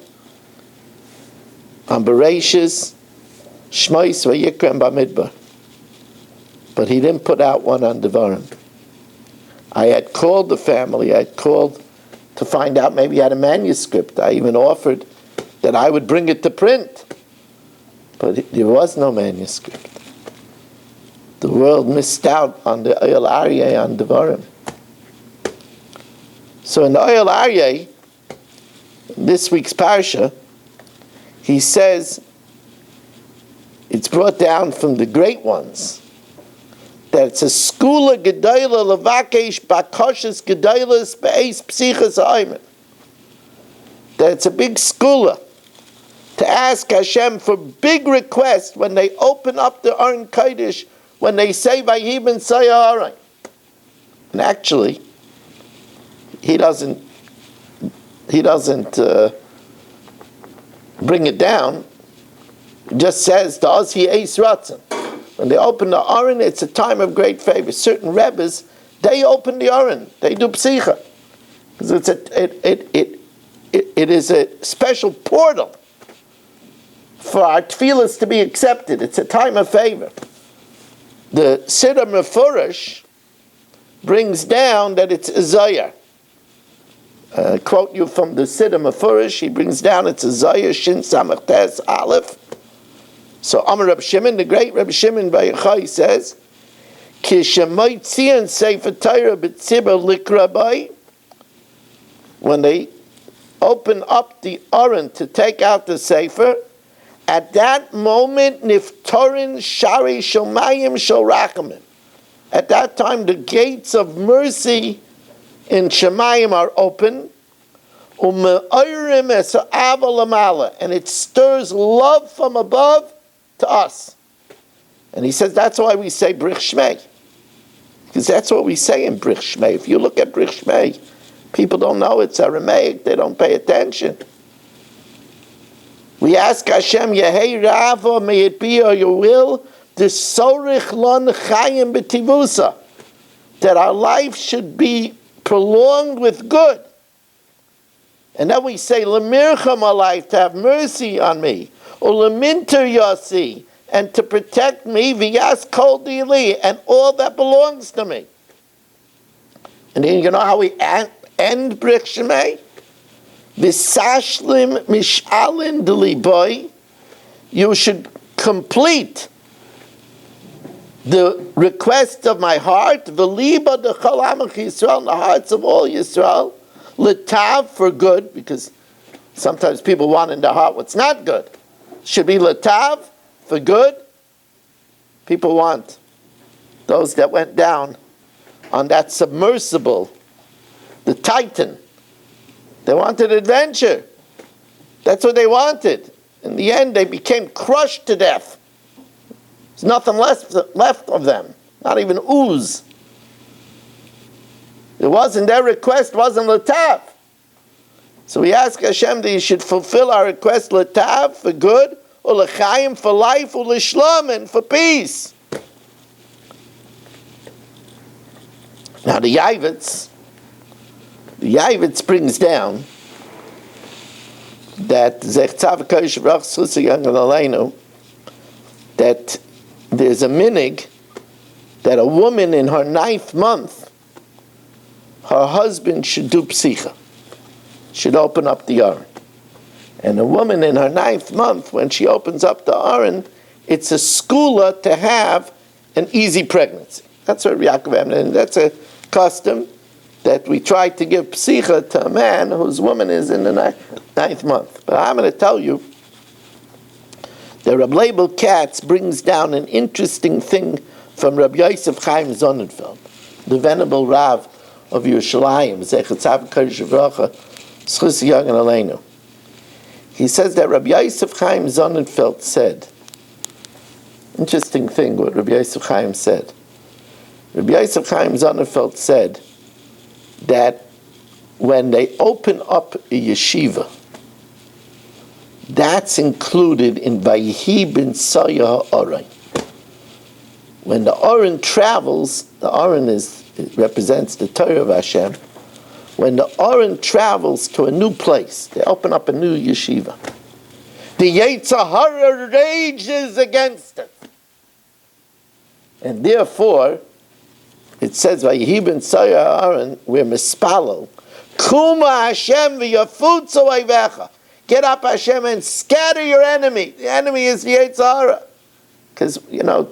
A: on Bereshis, Shmois, Vayikra, and Bamidbar. But he didn't put out one on Devarim. I had called the family, I had called to find out maybe he had a manuscript. I even offered that I would bring it to print. But there was no manuscript. The world missed out on the Oyel Aryeh on Devarim. So in the Oyel Aryeh, this week's Parsha, he says, it's brought down from the great ones, that it's a skula gedayla levakesh bakoshes gedaylas be'es psichas ha'ayman. That it's a big skula to ask Hashem for big requests when they open up the Aron Kodesh, when they say Vayhi ben Saya ha'arain. And actually, he doesn't bring it down. It just says, Da'az hi eis ratzon. When they open the Aron, it's a time of great favor. Certain Rebbes, they open the Aron. They do psicha. Because it is a special portal for our tefillas to be accepted. It's a time of favor. The Siddur Mefurish brings down that it's a Zayar. Quote you from the Siddur Mefurish, he brings down it's a Zayar, Shin Samach Tes Aleph. So Amar Reb Shimon, the great Reb Shimon Bar Yochai says, Ki shemoitzian Sefer Torah b'tzibur likrabai, when they open up the Aron to take out the Sefer, at that moment, niftorin shari shomayim shel rachamim. At that time, the gates of mercy in Shemayim are open, and it stirs love from above to us. And he says that's why we say Brich Shmei, because that's what we say in Brich Shmei. If you look at Brich Shmei, people don't know it's Aramaic, they don't pay attention. We ask Hashem, Yehei Rava, may it be your will, Desorich lon chayim b'tivusa, that our life should be prolonged with good. And then we say, Lemircha, my life, to have mercy on me, or Leminter Yasi, and to protect me, V'yas kol dili, and all that belongs to me. And then you know how we end Brich Shemei? V'sashlim mishalin deliboy, you should complete the request of my heart, v'liba d'chol amach Yisrael, in the hearts of all Yisrael, l'tav, for good, because sometimes people want in their heart what's not good. Should be l'tav, for good. People want those that went down on that submersible, the Titan. They wanted adventure. That's what they wanted. In the end, they became crushed to death. There's nothing left of them, not even ooze. It wasn't their request, wasn't Latav. So we ask Hashem that He should fulfill our request, Latav, for good, or L'chaim, for life, or L'shlam, and for peace. Now the Yavitz brings down that that there's a minig that a woman in her 9th month, her husband should do psicha, should open up the aron. And a woman in her 9th month, when she opens up the aron, it's a skula to have an easy pregnancy. That's what Yaakov, and that's a custom that we try to give psicha to a man whose woman is in the 9th month. But I'm going to tell you, the Reb Leibel Katz brings down an interesting thing from Rabbi Yosef Chaim Sonnenfeld, the venerable Rav of Yerushalayim, Zechatzav Kodesh V'Rocha, Schus Yagan Aleinu. He says that Rabbi Yosef Chaim Sonnenfeld said, interesting thing what Rabbi Yosef Chaim said. Rabbi Yosef Chaim Sonnenfeld said that when they open up a yeshiva, that's included in Vayihi bin Saya Ha'aron. When the Aron travels, the Aron represents the Torah of Hashem. When the Aron travels to a new place, they open up a new yeshiva. The Yetzer Hara rages against it. And therefore, it says, Vayihi bin Saya Ha'aron, we're mispalel. Kuma Hashem v'yafutzu oivecha. Get up, Hashem, and scatter your enemy. The enemy is the Yetzer Hara. Because,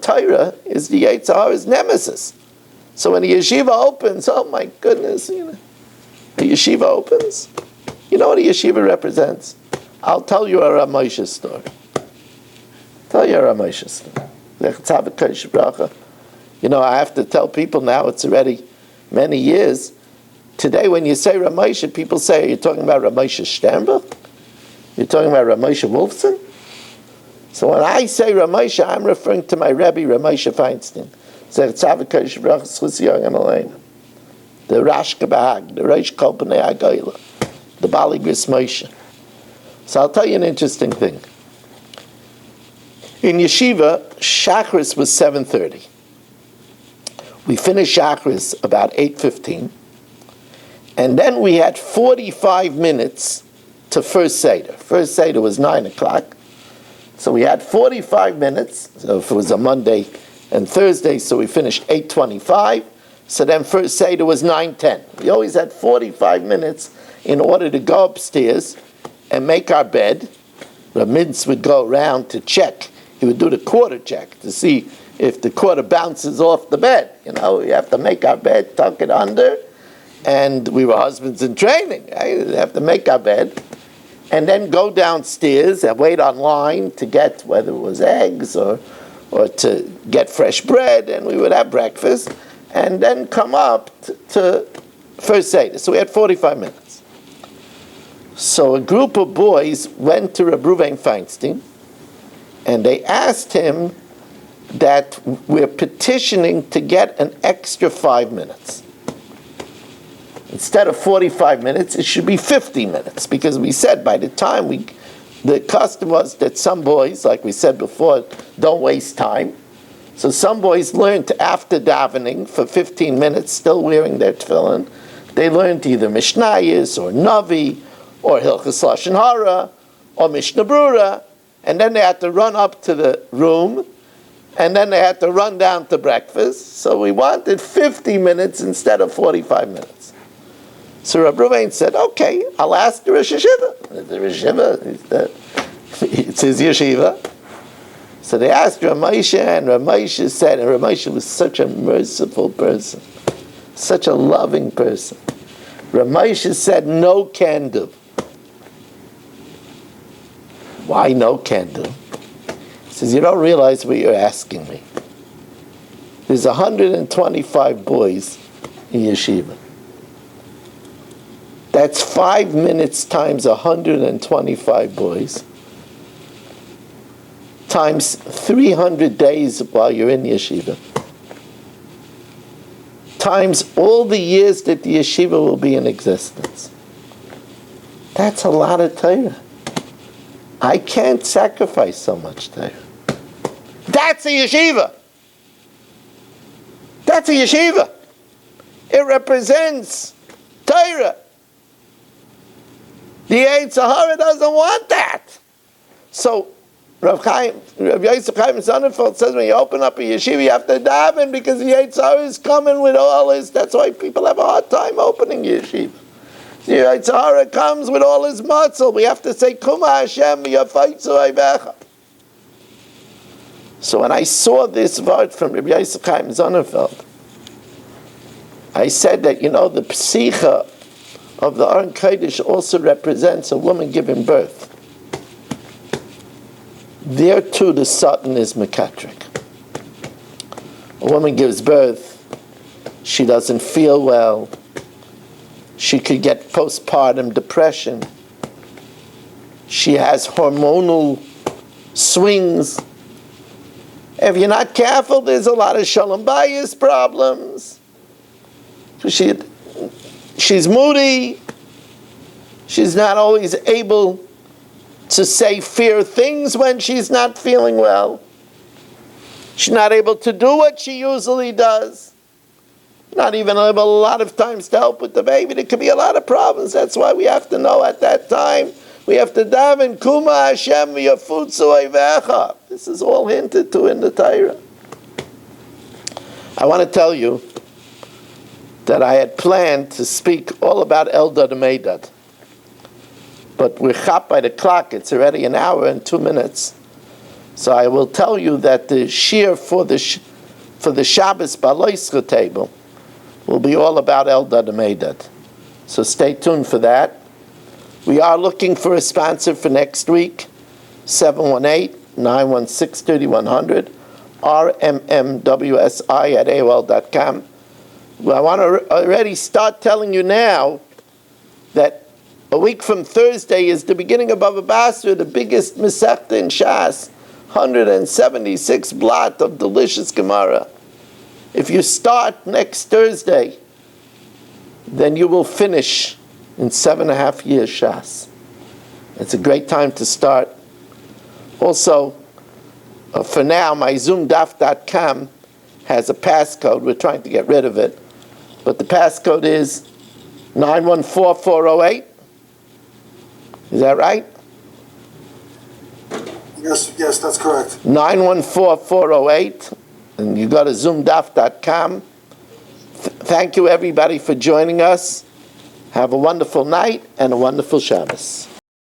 A: Torah is the Yetzer Hara's nemesis. So when the yeshiva opens, oh my goodness, the yeshiva opens. You know what a yeshiva represents? I'll tell you a Ramosha story. I have to tell people now, it's already many years. Today when you say Ramosha, people say, are you talking about Ramosha Sternberg? You're talking about Ramosha Wolfson? So when I say Ramosha, I'm referring to my Rebbe, Ramosha Feinstein. The Rash Kabahag, the Reish Kolpanei Agoyla, the Bali Gris Moshe. So I'll tell you an interesting thing. In Yeshiva, Shachris was 7:30. We finished Shachris about 8:15. And then we had 45 minutes to First Seder. First Seder was 9 o'clock. So we had 45 minutes. So if it was a Monday and Thursday, so we finished 8:25. So then First Seder was 9:10. We always had 45 minutes in order to go upstairs and make our bed. The Mintz would go around to check. He would do the quarter check to see if the quarter bounces off the bed. We have to make our bed, tuck it under. And we were husbands in training. Right? We have to make our bed. And then go downstairs and wait online to get whether it was eggs or to get fresh bread, and we would have breakfast, and then come up to First Seder. So we had 45 minutes. So a group of boys went to Reb Ruven Feinstein, and they asked him that we're petitioning to get an extra 5 minutes. Instead of 45 minutes, it should be 50 minutes, because we said by the time the custom was that some boys, like we said before, don't waste time. So some boys learned after davening for 15 minutes, still wearing their tefillin. They learned either Mishnayos or Navi or Hilchos Lashon Hara or Mishnah Brura, and then they had to run up to the room, and then they had to run down to breakfast. So we wanted 50 minutes instead of 45 minutes. So Rabbi Ruvain said, okay, I'll ask the Rosh Hashiva. The Rosh Hashiva, it's his yeshiva. So they asked Ramosha, and Ramosha said, and Ramosha was such a merciful person, such a loving person. Ramosha said, no can do. Why no can do? He says, you don't realize what you're asking me. There's 125 boys in yeshiva. That's 5 minutes times 125 boys, times 300 days while you're in yeshiva, times all the years that the yeshiva will be in existence. That's a lot of Torah. I can't sacrifice so much Torah. That's a yeshiva. That's a yeshiva. It represents Torah. The Yetzer Hara doesn't want that. So Rav Yosef Chaim Sonnenfeld says when you open up a yeshiva, you have to daven because the Yetzer Hara is coming with all his. That's why people have a hard time opening yeshiva. The Yetzer Hara comes with all his muscle. We have to say, Kuma Hashem v'yafaitzu oivecha. So when I saw this word from Rav Yosef Chaim Sonnenfeld, I said that, the psicha of the Aron Kodesh also represents a woman giving birth. There too the Satan is mekatrik. A woman gives birth, she doesn't feel well, she could get postpartum depression, she has hormonal swings. If you're not careful, there's a lot of shalom bayis problems. She's moody. She's not always able to say fair things when she's not feeling well. She's not able to do what she usually does. Not even able a lot of times to help with the baby. There could be a lot of problems. That's why we have to know at that time. We have to daven, Kuma Hashem v'yafutzu oivecha. This is all hinted to in the Torah. I want to tell you that I had planned to speak all about Eldad and Medad. But we're chap by the clock. It's already an hour and 2 minutes. So I will tell you that the shiur for the Shabbos Bhaloscha table will be all about Eldad and Medad. So stay tuned for that. We are looking for a sponsor for next week. 718-916-3100. rmmwsi@aol.com. Well, I want to already start telling you now that a week from Thursday is the beginning of Bava Basra, the biggest Masechta in Shas, 176 blot of delicious Gemara. If you start next Thursday, then you will finish in 7.5 years Shas. It's a great time to start. Also, for now, my zoomdaf.com has a passcode. We're trying to get rid of it. But the passcode is 914408. Is that right?
B: Yes, that's correct.
A: 914408. And you go to zoomdaf.com. Thank you, everybody, for joining us. Have a wonderful night and a wonderful Shabbos.